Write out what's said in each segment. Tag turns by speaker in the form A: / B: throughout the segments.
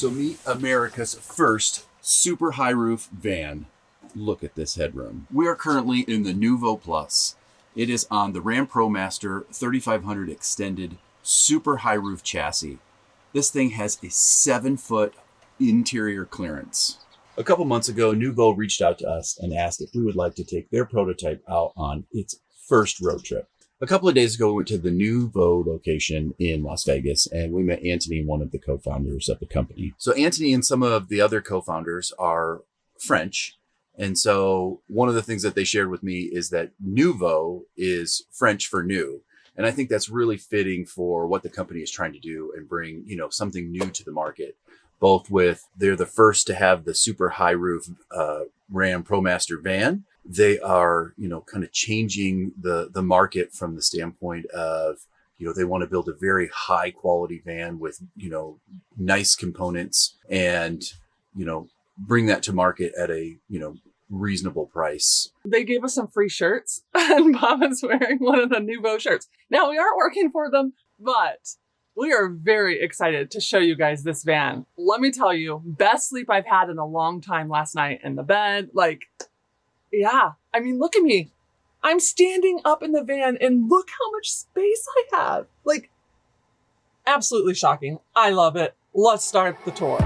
A: So meet America's first super high roof van. Look at this headroom. We are currently in the Noovo Plus. It is on the Ram ProMaster 3500 extended super high roof chassis. This thing has a 7-foot interior clearance. A couple months ago, Noovo reached out to us and asked if we would like to take their prototype out on its first road trip. A couple of days ago, we went to the Noovo location in Las Vegas, and we met Anthony, one of the co-founders of the company. So Anthony and some of the other co-founders are French. And so one of the things that they shared with me is that Noovo is French for new. And I think that's really fitting for what the company is trying to do and bring, something new to the market. Both with, they're the first to have the super high roof Ram ProMaster van. They are, kind of changing the market from the standpoint of, they want to build a very high quality van with, nice components and, bring that to market at a, reasonable price.
B: They gave us some free shirts and Bob is wearing one of the Noovo shirts. Now we aren't working for them, but we are very excited to show you guys this van. Let me tell you, best sleep I've had in a long time last night in the bed. Yeah, I mean, look at me. I'm standing up in the van and look how much space I have. Absolutely shocking. I love it. Let's start the tour.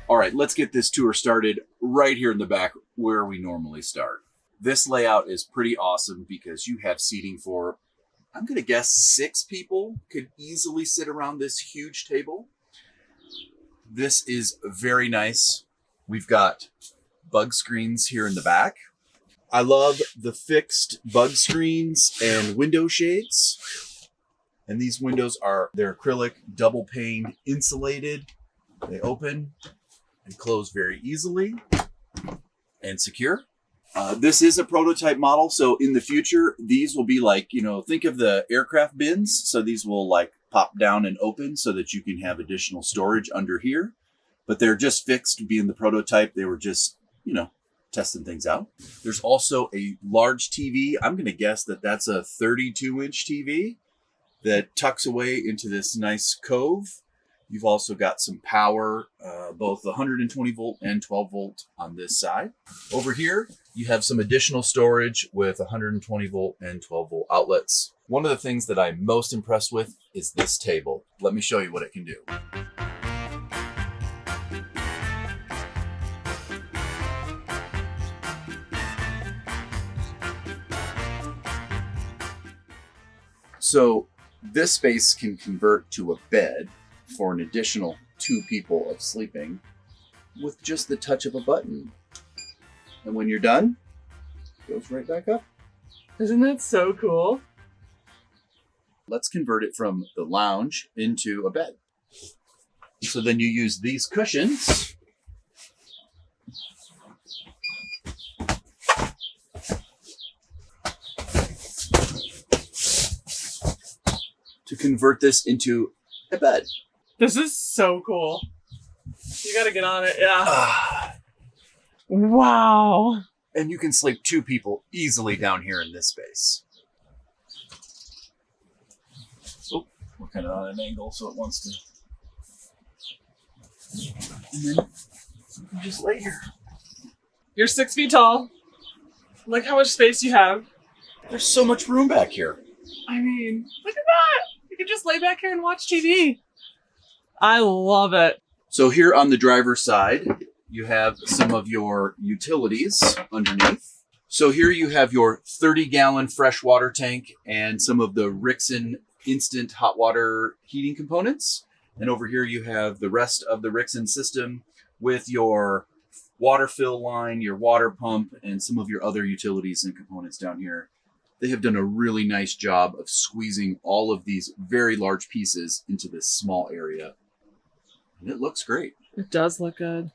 A: All right, let's get this tour started right here in the back where we normally start. This layout is pretty awesome because you have seating for, I'm going to guess 6 people could easily sit around this huge table. This is very nice. We've got bug screens here in the back. I love the fixed bug screens and window shades. And these windows they're acrylic, double pane, insulated. They open and close very easily and secure. This is a prototype model. So in the future, these will be think of the aircraft bins. So these will pop down and open so that you can have additional storage under here, but they're just fixed being the prototype. They were just, testing things out. There's also a large TV. I'm going to guess that that's a 32-inch TV that tucks away into this nice cove. You've also got some power, both 120 volt and 12 volt on this side. Over here, you have some additional storage with 120 volt and 12 volt outlets. One of the things that I'm most impressed with is this table. Let me show you what it can do. So this space can convert to a bed for an additional 2 people of sleeping with just the touch of a button. And when you're done, it goes right back up.
B: Isn't that so cool?
A: Let's convert it from the lounge into a bed. So then you use these cushions to convert this into a bed.
B: This is so cool. You gotta get on it, yeah. Wow.
A: And you can sleep 2 people easily down here in this space. Oh, we're kind of on an angle, so it wants to. And then you can just lay here.
B: You're 6 feet tall. Look how much space you have.
A: There's so much room back here.
B: I mean, look at that. You can just lay back here and watch TV. I love it.
A: So here on the driver's side, you have some of your utilities underneath. So here you have your 30-gallon freshwater tank and some of the Rixson instant hot water heating components. And over here you have the rest of the Rixson system with your water fill line, your water pump, and some of your other utilities and components down here. They have done a really nice job of squeezing all of these very large pieces into this small area. And it looks great.
B: It does look good.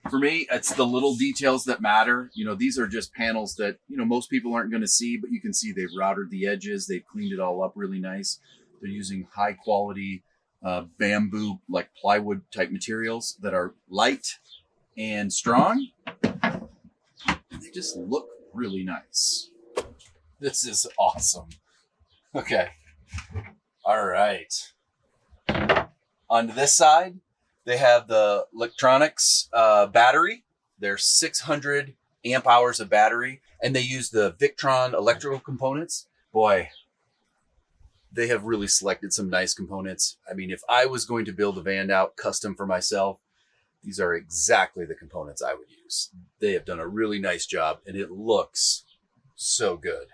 A: For me, it's the little details that matter. These are just panels that, most people aren't going to see, but you can see they've routed the edges. They've cleaned it all up really nice. They're using high quality bamboo, plywood type materials that are light and strong. They just look really nice. This is awesome. Okay. All right. On this side, they have the Lithionics battery. There's 600 amp hours of battery, and they use the Victron electrical components. Boy, they have really selected some nice components. I mean, if I was going to build a van out custom for myself, these are exactly the components I would use. They have done a really nice job, and it looks so good.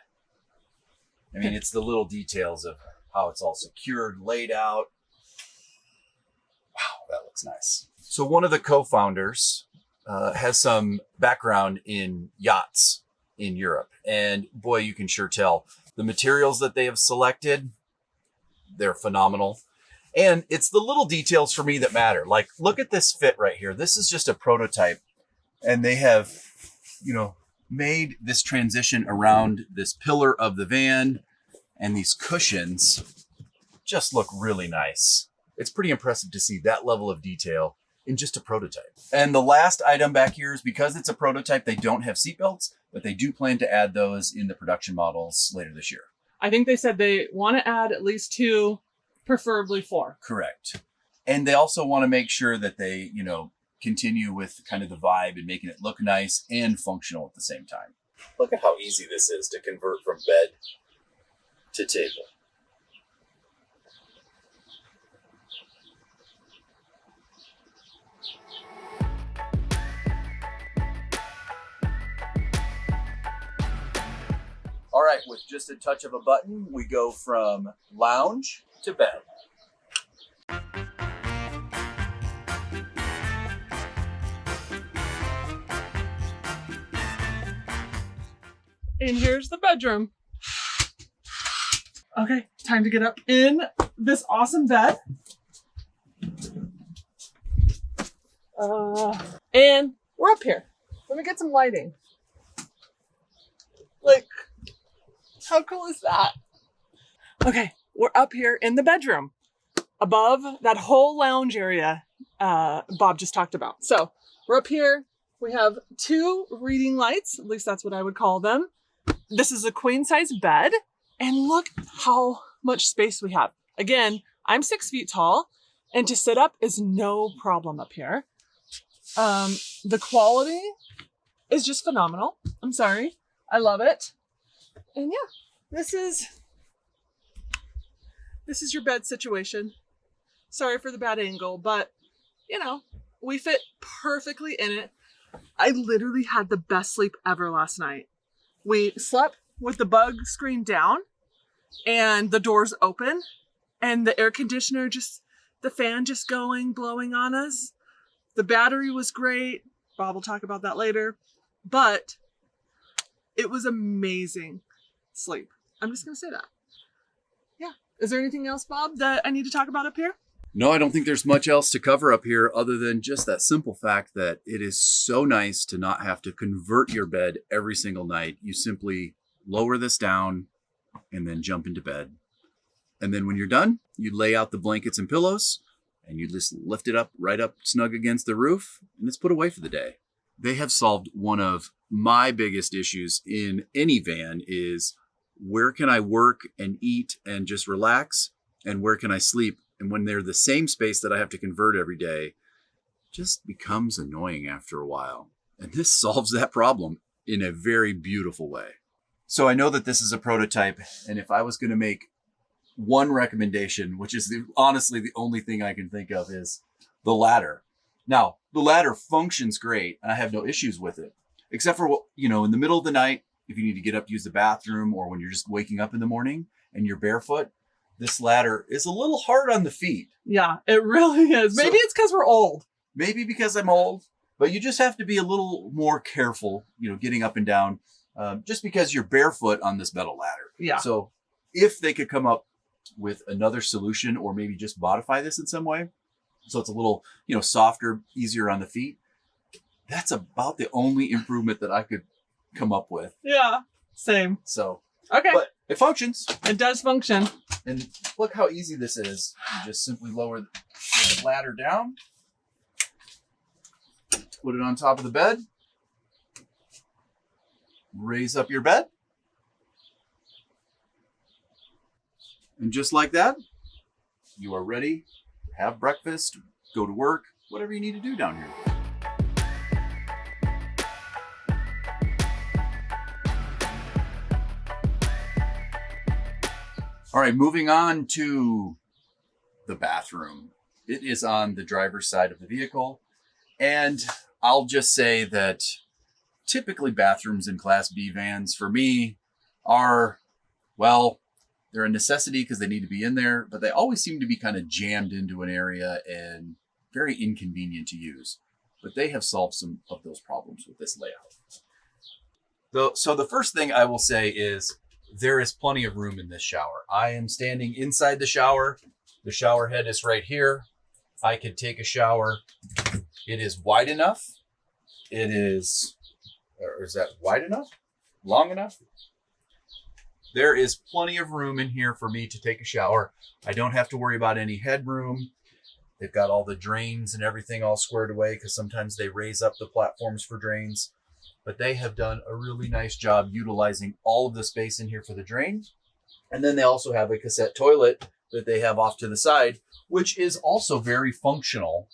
A: I mean, it's the little details of how it's all secured, laid out. Wow, that looks nice. So one of the co-founders has some background in yachts in Europe. And boy, you can sure tell the materials that they have selected, they're phenomenal. And it's the little details for me that matter. Like, look at this fit right here. This is just a prototype. And they have, made this transition around this pillar of the van, and these cushions just look really nice. It's pretty impressive to see that level of detail in just a prototype. And the last item back here is, because it's a prototype, they don't have seatbelts, but they do plan to add those in the production models later this year.
B: I think they said they want to add at least 2, preferably 4.
A: Correct. And they also want to make sure that they, continue with kind of the vibe and making it look nice and functional at the same time. Look at how easy this is to convert from bed to table. All right, with just a touch of a button, we go from lounge to bed.
B: And here's the bedroom. Okay, time to get up in this awesome bed. And we're up here. Let me get some lighting. Like, how cool is that? Okay, we're up here in the bedroom above that whole lounge area Bob just talked about. So we're up here. We have 2 reading lights, at least that's what I would call them. This is a queen size bed, and look how much space we have. Again, I'm 6 feet tall, and to sit up is no problem up here. The quality is just phenomenal. I'm sorry. I love it. And yeah, this is your bed situation. Sorry for the bad angle, but we fit perfectly in it. I literally had the best sleep ever last night. We slept with the bug screen down and the doors open and the air conditioner the fan just going, blowing on us. The battery was great. Bob will talk about that later, but it was amazing sleep. I'm just going to say that. Yeah. Is there anything else, Bob, that I need to talk about up here?
A: No, I don't think there's much else to cover up here other than just that simple fact that it is so nice to not have to convert your bed every single night. You simply lower this down and then jump into bed. And then when you're done, you lay out the blankets and pillows and you just lift it up right up snug against the roof, and it's put away for the day. They have solved one of my biggest issues in any van is, where can I work and eat and just relax, and where can I sleep? And when they're the same space that I have to convert every day, just becomes annoying after a while. And this solves that problem in a very beautiful way. So I know that this is a prototype, and if I was going to make one recommendation, which is honestly the only thing I can think of, is the ladder. Now, the ladder functions great, and I have no issues with it, except for, in the middle of the night, if you need to get up to use the bathroom, or when you're just waking up in the morning and you're barefoot, this ladder is a little hard on the feet.
B: Yeah, it really is. Maybe it's because we're old.
A: Maybe because I'm old, but you just have to be a little more careful, getting up and down, just because you're barefoot on this metal ladder.
B: Yeah.
A: So if they could come up with another solution, or maybe just modify this in some way, so it's a little, softer, easier on the feet, that's about the only improvement that I could come up with.
B: Yeah, same.
A: So,
B: okay.
A: But it functions.
B: It does function.
A: And look how easy this is. You just simply lower the ladder down, put it on top of the bed, raise up your bed, And just like that, you are ready to have breakfast, go to work, whatever you need to do down here. All right, moving on to the bathroom. It is on the driver's side of the vehicle. And I'll just say that typically bathrooms in Class B vans for me are, well, they're a necessity because they need to be in there, but they always seem to be kind of jammed into an area and very inconvenient to use. But they have solved some of those problems with this layout. So the first thing I will say is there is plenty of room in this shower. I am standing inside the shower. The shower head is right here. I could take a shower. It is wide enough. It is, or is that wide enough? Long enough? There is plenty of room in here for me to take a shower. I don't have to worry about any headroom. They've got all the drains and everything all squared away because sometimes they raise up the platforms for drains. But they have done a really nice job utilizing all of the space in here for the drain. And then they also have a cassette toilet that they have off to the side, which is also very functional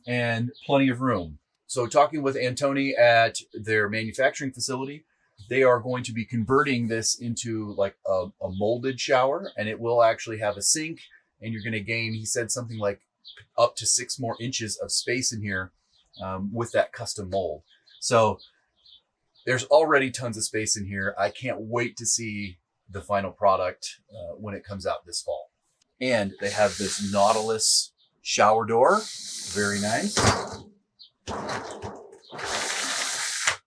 A: and plenty of room. So talking with Antoni at their manufacturing facility, they are going to be converting this into like a molded shower, and it will actually have a sink, and you're going to gain, he said, something like up to 6 more inches of space in here with that custom mold. So there's already tons of space in here. I can't wait to see the final product when it comes out this fall. And they have this Nautilus shower door. Very nice.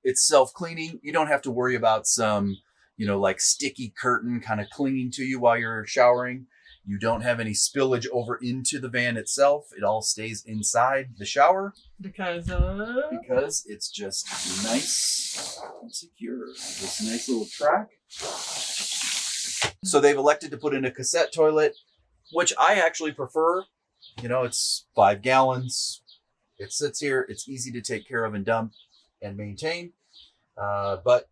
A: It's self-cleaning. You don't have to worry about some, like sticky curtain kind of clinging to you while you're showering. You don't have any spillage over into the van itself. It all stays inside the shower. Because it's just nice and secure. This nice little track. So they've elected to put in a cassette toilet, which I actually prefer. It's 5 gallons. It sits here. It's easy to take care of and dump and maintain. But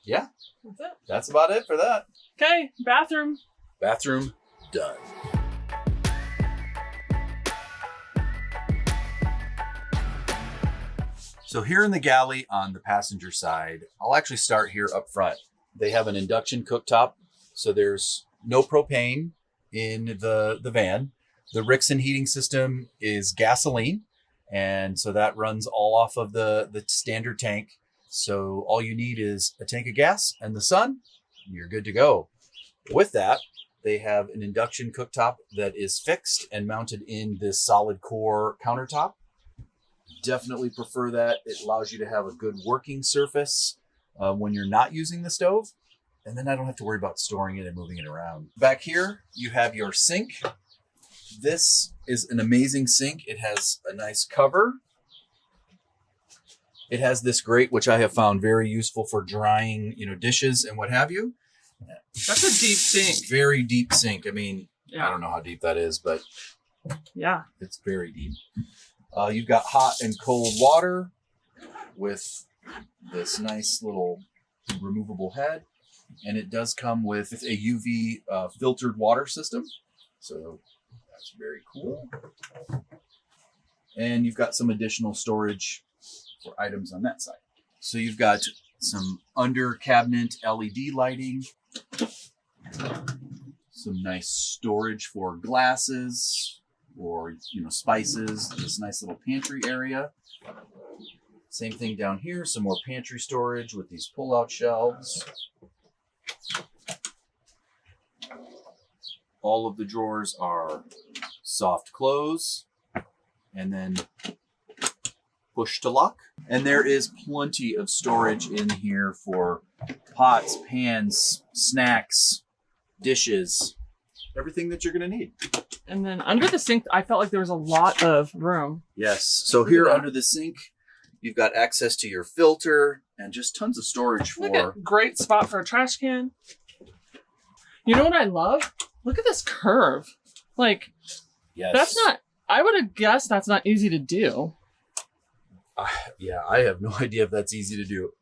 A: yeah, that's it. That's about it for that.
B: Okay, bathroom.
A: Bathroom done. So here in the galley on the passenger side, I'll actually start here up front. They have an induction cooktop, so there's no propane in the van. The Rixson heating system is gasoline, and so that runs all off of the standard tank. So all you need is a tank of gas and the sun, and you're good to go. With that, they have an induction cooktop that is fixed and mounted in this solid core countertop. Definitely prefer that. It allows you to have a good working surface when you're not using the stove. And then I don't have to worry about storing it and moving it around. Back here, you have your sink. This is an amazing sink. It has a nice cover. It has this grate, which I have found very useful for drying, dishes and what have you.
B: That's a deep sink.
A: Very deep sink. I mean, yeah. I don't know how deep that is, but
B: yeah,
A: it's very deep. You've got hot and cold water with this nice little removable head. And it does come with a UV filtered water system. So that's very cool. And you've got some additional storage for items on that side. So you've got some under cabinet LED lighting, some nice storage for glasses or, spices, this nice little pantry area. Same thing down here, some more pantry storage with these pull-out shelves. All of the drawers are soft close and then push to lock. And there is plenty of storage in here for pots, pans, snacks, dishes, everything that you're going to need.
B: And then under the sink, I felt like there was a lot of room.
A: Yes. So here under the sink, you've got access to your filter and just tons of storage for...
B: Great spot for a trash can. You know what I love? Look at this curve.
A: Yes.
B: That's not... I would have guessed that's not easy to do.
A: Yeah, I have no idea if that's easy to do.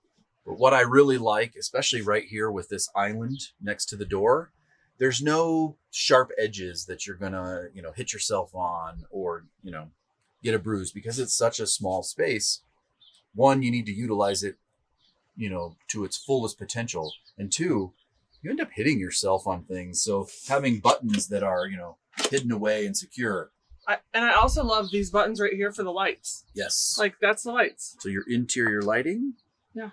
A: But what I really like, especially right here with this island next to the door, there's no sharp edges that you're gonna, hit yourself on or, get a bruise because it's such a small space. One, you need to utilize it, to its fullest potential. And two, you end up hitting yourself on things. So having buttons that are, hidden away and secure.
B: I also love these buttons right here for the lights.
A: Yes.
B: Like that's the lights.
A: So your interior lighting.
B: Yeah.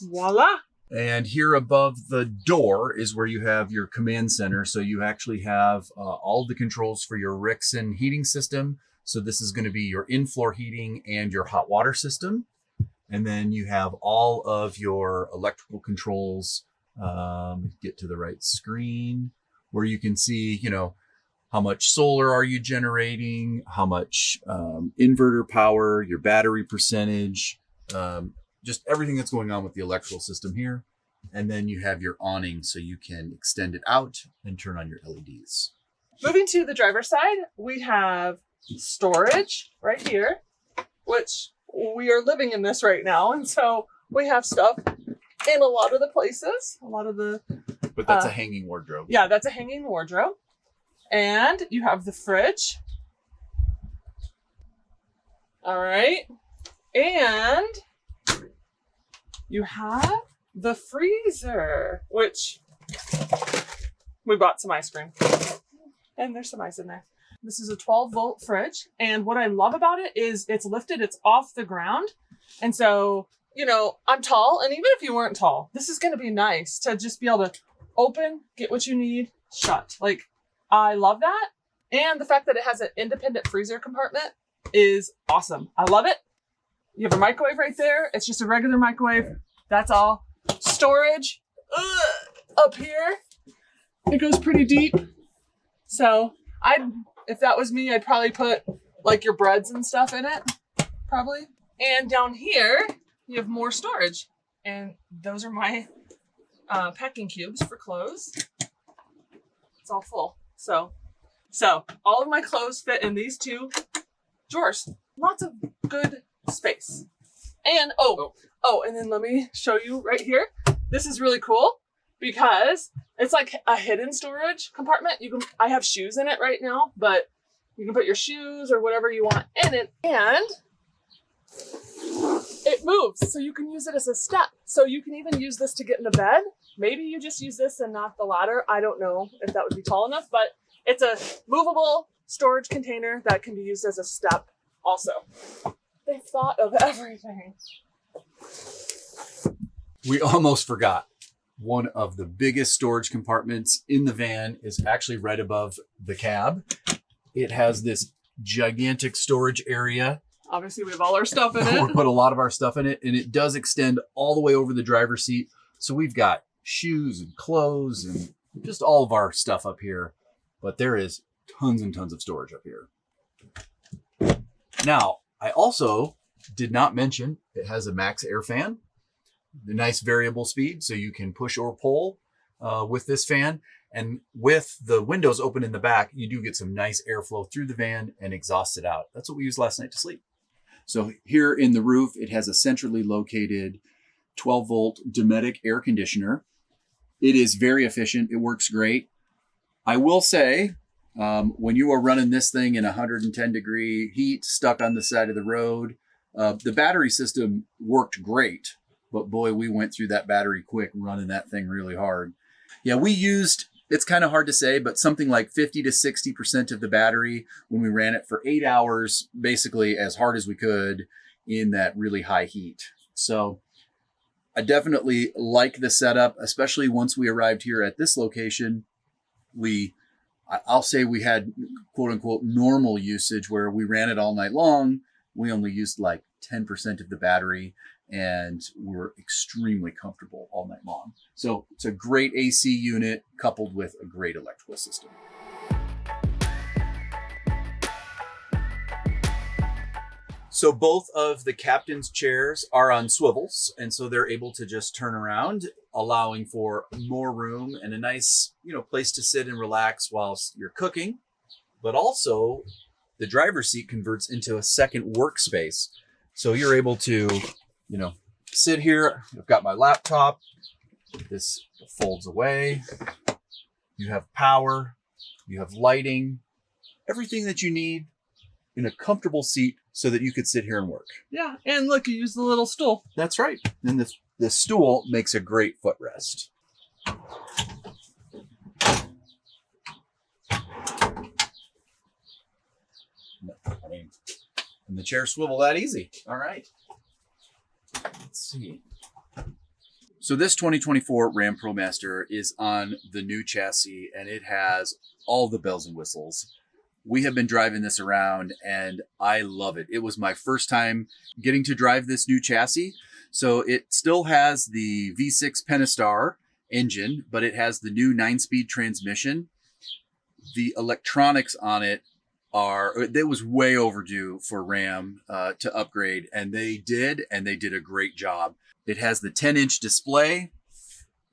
B: Voila.
A: And here above the door is where you have your command center. So you actually have all the controls for your Rixson heating system. So this is going to be your in-floor heating and your hot water system. And then you have all of your electrical controls. Get to the right screen where you can see, how much solar are you generating, how much inverter power, your battery percentage, just everything that's going on with the electrical system here. And then you have your awning so you can extend it out and turn on your LEDs.
B: Moving to the driver's side, we have storage right here, which we are living in this right now. And so we have stuff in a lot of the places,
A: But that's a hanging wardrobe.
B: Yeah, that's a hanging wardrobe. And you have the fridge. All right. And you have the freezer, which we bought some ice cream. And there's some ice in there. This is a 12-volt fridge. And what I love about it is it's lifted, it's off the ground. And so, I'm tall. And even if you weren't tall, this is going to be nice to just be able to open, get what you need, shut. Like, I love that. And the fact that it has an independent freezer compartment is awesome. I love it. You have a microwave right there. It's just a regular microwave. That's all. Storage up here. It goes pretty deep. So if that was me, I'd probably put like your breads and stuff in it, probably. And down here, you have more storage. And those are my packing cubes for clothes. It's all full. So all of my clothes fit in these two drawers. Lots of good space. And and then let me show you right here. This is really cool because it's like a hidden storage compartment. I have shoes in it right now, but you can put your shoes or whatever you want in it, and it moves. So you can use it as a step. So you can even use this to get into bed. Maybe you just use this and not the ladder. I don't know if that would be tall enough, but it's a movable storage container that can be used as a step also. They've thought of everything.
A: We almost forgot. One of the biggest storage compartments in the van is actually right above the cab. It has this gigantic storage area.
B: Obviously, we have all our stuff in it.
A: We put a lot of our stuff in it, and it does extend all the way over the driver's seat. So we've got shoes and clothes and just all of our stuff up here. But there is tons and tons of storage up here. Now, I also did not mention it has a MaxxAir fan. The nice variable speed, so you can push or pull with this fan. And with the windows open in the back, you do get some nice airflow through the van and exhaust it out. That's what we used last night to sleep. So here in the roof, it has a centrally located 12-volt Dometic air conditioner. It is very efficient. It works great. I will say, when you are running this thing in 110-degree heat, stuck on the side of the road, the battery system worked great. But boy, we went through that battery quick, running that thing really hard. Yeah, we used, it's kind of hard to say, but something like 50 to 60% of the battery when we ran it for 8 hours, basically as hard as we could in that really high heat. So I definitely like the setup, especially once we arrived here at this location. I'll say we had quote unquote normal usage where we ran it all night long. We only used like 10% of the battery, and we're extremely comfortable all night long. So it's a great AC unit coupled with a great electrical system. So both of the captain's chairs are on swivels, and so they're able to just turn around, allowing for more room and a nice, place to sit and relax whilst you're cooking. But also the driver's seat converts into a second workspace. So you're able to, sit here. I've got my laptop. This folds away. You have power, you have lighting, everything that you need in a comfortable seat so that you could sit here and work.
B: Yeah, and look, you use the little stool.
A: That's right. And this stool makes a great footrest. I mean, and the chair swivel that easy. All right. Let's see. So this 2024 Ram ProMaster is on the new chassis, and it has all the bells and whistles. We have been driving this around, and I love it. It was my first time getting to drive this new chassis. So it still has the V6 Pentastar engine, but it has the new 9-speed transmission. The electronics on it it was way overdue for Ram to upgrade, and they did a great job. It has the 10-inch display.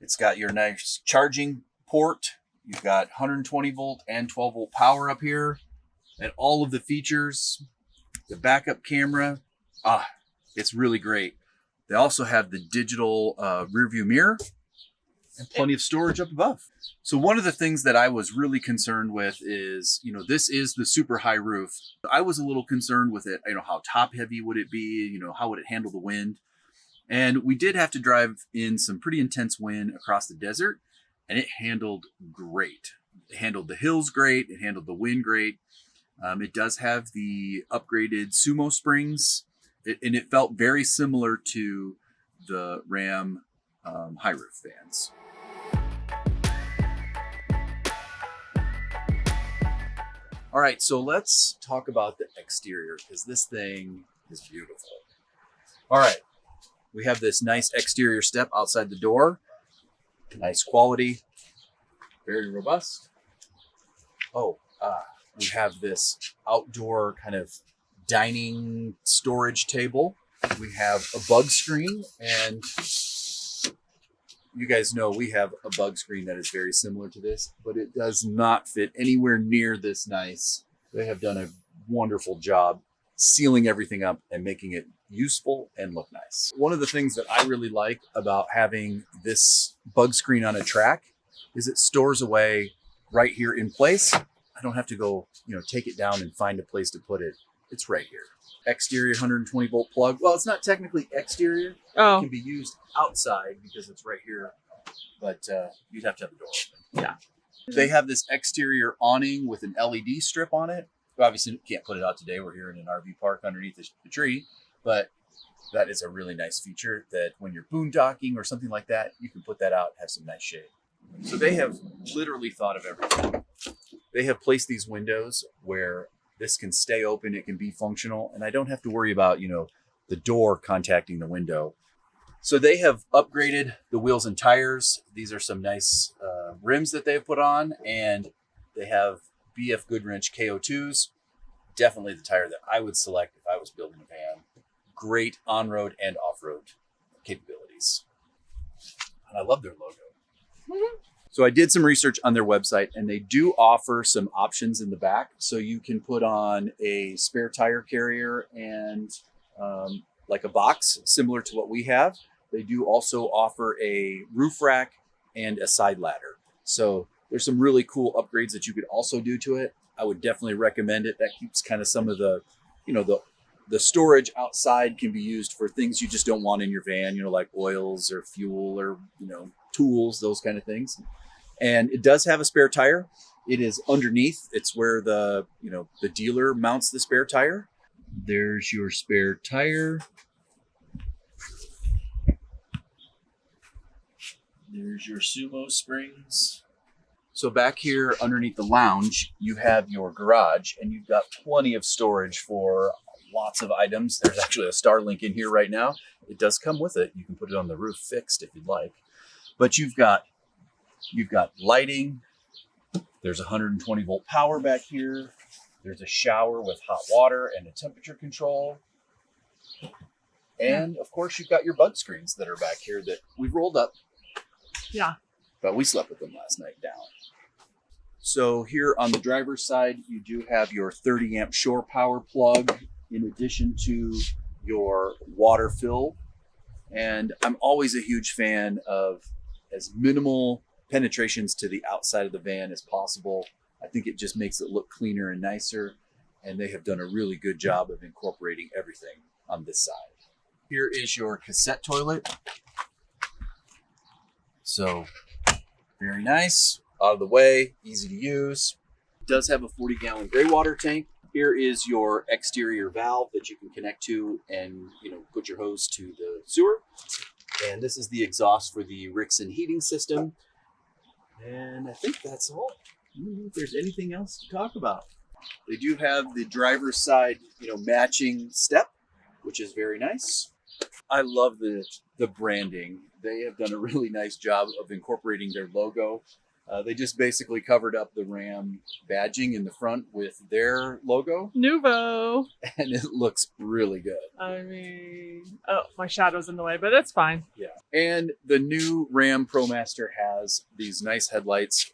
A: It's got your nice charging port. You've got 120 volt and 12 volt power up here, and all of the features, the backup camera. It's really great. They also have the digital rear view mirror and plenty of storage up above. So one of the things that I was really concerned with is, this is the super high roof. I was a little concerned with it. How top heavy would it be? How would it handle the wind? And we did have to drive in some pretty intense wind across the desert, and it handled great. It handled the hills great. It handled the wind great. It does have the upgraded sumo springs, and it felt very similar to the Ram high roof fans. All right, so let's talk about the exterior, because this thing is beautiful. All right, we have this nice exterior step outside the door. Nice quality, very robust. We have this outdoor kind of dining storage table. We have a bug screen, and you guys know we have a bug screen that is very similar to this, but it does not fit anywhere near this nice. They have done a wonderful job sealing everything up and making it useful and look nice. One of the things that I really like about having this bug screen on a track is it stores away right here in place. I don't have to go, take it down and find a place to put it. It's right here. Exterior 120 volt plug. Well, it's not technically exterior.
B: Oh.
A: It can be used outside because it's right here, but you'd have to have the door open.
B: Yeah.
A: They have this exterior awning with an LED strip on it. Obviously, we can't put it out today. We're here in an RV park underneath the tree, but that is a really nice feature that when you're boondocking or something like that, you can put that out and have some nice shade. So they have literally thought of everything. They have placed these windows where this can stay open, it can be functional, and I don't have to worry about, the door contacting the window. So they have upgraded the wheels and tires. These are some nice rims that they've put on, and they have BF Goodwrench KO2s. Definitely the tire that I would select if I was building a van. Great on-road and off-road capabilities. And I love their logo.
B: Mm-hmm.
A: So I did some research on their website, and they do offer some options in the back. So you can put on a spare tire carrier and like a box similar to what we have. They do also offer a roof rack and a side ladder. So there's some really cool upgrades that you could also do to it. I would definitely recommend it. That keeps kind of some of the, the storage outside can be used for things you just don't want in your van, like oils or fuel or, tools, those kind of things. And it does have a spare tire. It is underneath. It's where the dealer mounts the spare tire. There's your spare tire. There's your sumo springs. So back here underneath the lounge, you have your garage, and you've got plenty of storage for lots of items. There's actually a Starlink in here right now. It does come with it. You can put it on the roof fixed if you'd like. But you've got lighting. There's 120 volt power back here. There's a shower with hot water and a temperature control. And of course, you've got your bug screens that are back here that we've rolled up.
B: Yeah.
A: But we slept with them last night down. So here on the driver's side, you do have your 30 amp shore power plug in addition to your water fill. And I'm always a huge fan of as minimal penetrations to the outside of the van as possible. I think it just makes it look cleaner and nicer, and they have done a really good job of incorporating everything on this side. Here is your cassette toilet. So very nice, out of the way, easy to use. It does have a 40-gallon gray water tank. Here is your exterior valve that you can connect to and put your hose to the sewer. And this is the exhaust for the Rixson heating system. And I think that's all. I don't know if there's anything else to talk about. They do have the driver's side, matching step, which is very nice. I love the branding. They have done a really nice job of incorporating their logo. They just basically covered up the Ram badging in the front with their logo.
B: Noovo.
A: And it looks really good.
B: I mean, oh, my shadow's in the way, but that's fine.
A: Yeah. And the new Ram ProMaster has these nice headlights.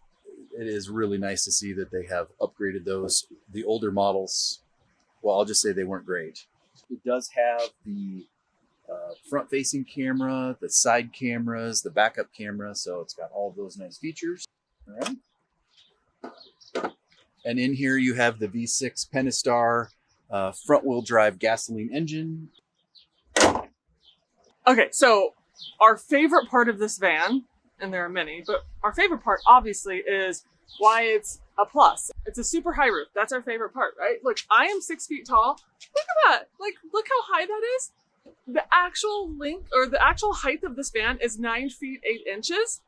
A: It is really nice to see that they have upgraded those. The older models, well, I'll just say they weren't great. It does have the front-facing camera, the side cameras, the backup camera, so it's got all of those nice features. All right. And in here you have the V6 Pentastar front-wheel drive gasoline engine.
B: Okay, so our favorite part of this van, and there are many, but our favorite part obviously is why it's a plus. It's a super high roof. That's our favorite part, right? Look, I am 6 feet tall. Look at that. Like, look how high that is. The actual length or the actual height of this van is 9 feet 8 inches.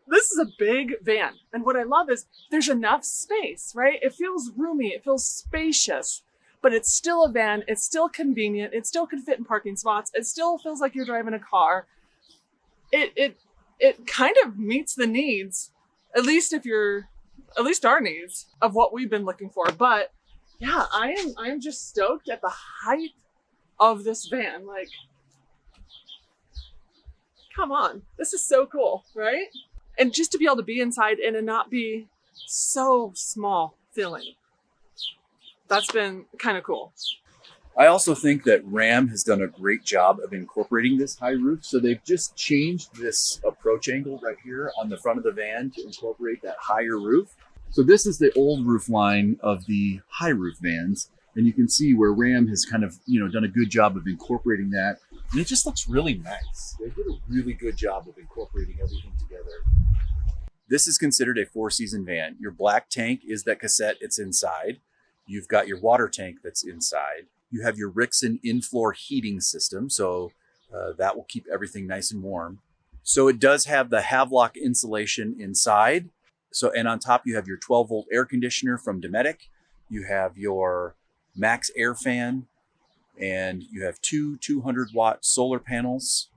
B: This is a big van. And what I love is there's enough space, right? It feels roomy, it feels spacious, but it's still a van. It's still convenient. It still can fit in parking spots. It still feels like you're driving a car. It kind of meets the needs, at least our needs of what we've been looking for. But yeah, I am just stoked at the height of this van. Like, come on, this is so cool, right? And just to be able to be inside and it not be so small feeling, that's been kind of cool.
A: I also think that Ram has done a great job of incorporating this high roof. So they've just changed this approach angle right here on the front of the van to incorporate that higher roof. So this is the old roof line of the high roof vans. And you can see where Ram has kind of, done a good job of incorporating that. And it just looks really nice. They did a really good job of incorporating everything together. This is considered a 4-season van. Your black tank is that cassette, it's inside. You've got your water tank that's inside. You have your Rixson in-floor heating system, so that will keep everything nice and warm. So it does have the Havelock insulation inside. So, and on top you have your 12-volt air conditioner from Dometic. You have your MaxxAir fan, and you have two 200-watt solar panels.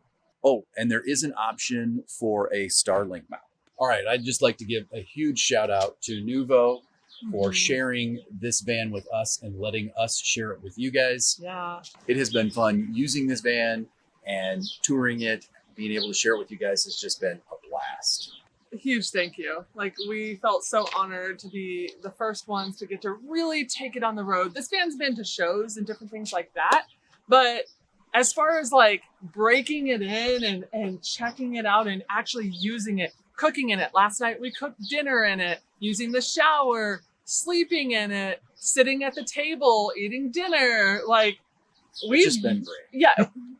A: Oh, and there is an option for a Starlink mount. All right, I'd just like to give a huge shout out to Noovo for sharing this van with us and letting us share it with you guys.
B: Yeah.
A: It has been fun using this van and touring it. Being able to share it with you guys has just been a blast.
B: A huge thank you. Like, we felt so honored to be the first ones to get to really take it on the road. This van's been to shows and different things like that. But as far as like breaking it in and checking it out and actually using it, cooking in it. Last night we cooked dinner in it, using the shower, sleeping in it, sitting at the table, eating dinner. Like, we've
A: just been great.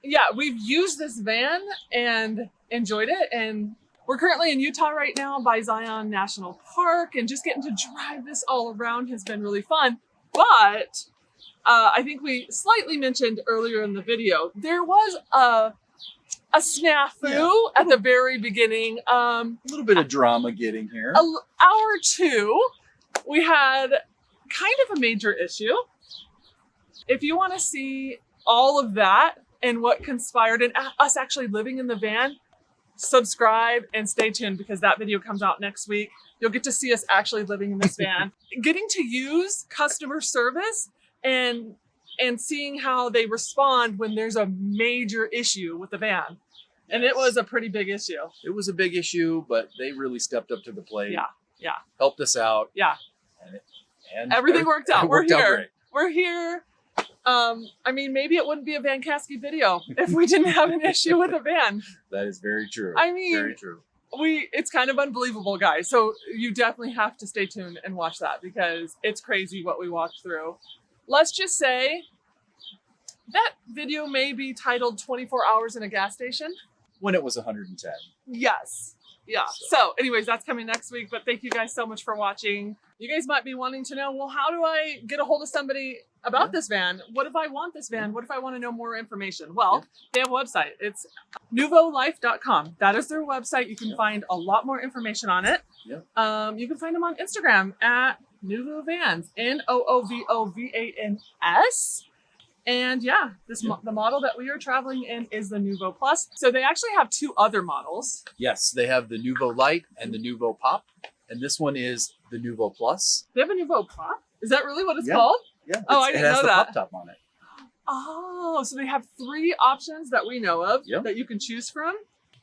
B: Yeah, we've used this van and enjoyed it. And we're currently in Utah right now by Zion National Park, and just getting to drive this all around has been really fun. But I think we slightly mentioned earlier in the video, there was a snafu at the very beginning.
A: A little bit of drama getting here.
B: Hour 2, we had kind of a major issue. If you want to see all of that and what conspired and us actually living in the van, subscribe and stay tuned, because that video comes out next week. You'll get to see us actually living in this van, getting to use customer service and seeing how they respond when there's a major issue with the van. And it was a pretty big issue. It was a big issue, but they really stepped up to the plate. Yeah. Helped us out. Yeah. And everything worked out. We're here. We're here. I mean, maybe it wouldn't be a Vancaskeys video if we didn't have an issue with a van.
A: That is very true.
B: I mean,
A: very true.
B: It's kind of unbelievable, guys. So you definitely have to stay tuned and watch that because it's crazy what we walked through. Let's just say that video may be titled 24 Hours in a Gas Station.
A: When it was 110.
B: Yes. Yeah. So anyways, that's coming next week. But thank you guys so much for watching. You guys might be wanting to know, well, how do I get a hold of somebody about this van? What if I want this van? What if I want to know more information? Well, they have a website. It's noovolife.com. That is their website. You can find a lot more information on it. You can find them on Instagram at Noovo Vans, NOOVOVANS. And yeah, the model that we are traveling in is the Noovo Plus. So they actually have two other models.
A: Yes, they have the Noovo Light and the Noovo Pop. And this one is the Noovo Plus.
B: They have a Noovo Pop? Is that really what it's called?
A: Yeah.
B: Oh, I didn't know that.
A: It has the pop top on it.
B: Oh, so they have 3 options that we know of that you can choose from.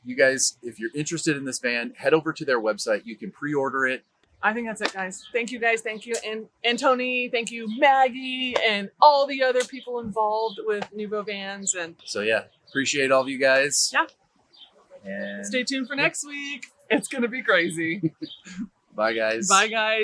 A: You guys, if you're interested in this van, head over to their website. You can pre-order it.
B: I think that's it, guys. Thank you, guys. Thank you. And Tony, thank you, Maggie, and all the other people involved with Noovo Vans. And
A: so, yeah, appreciate all of you guys.
B: Yeah.
A: And
B: stay tuned for next week. It's going to be crazy.
A: Bye, guys.
B: Bye, guys.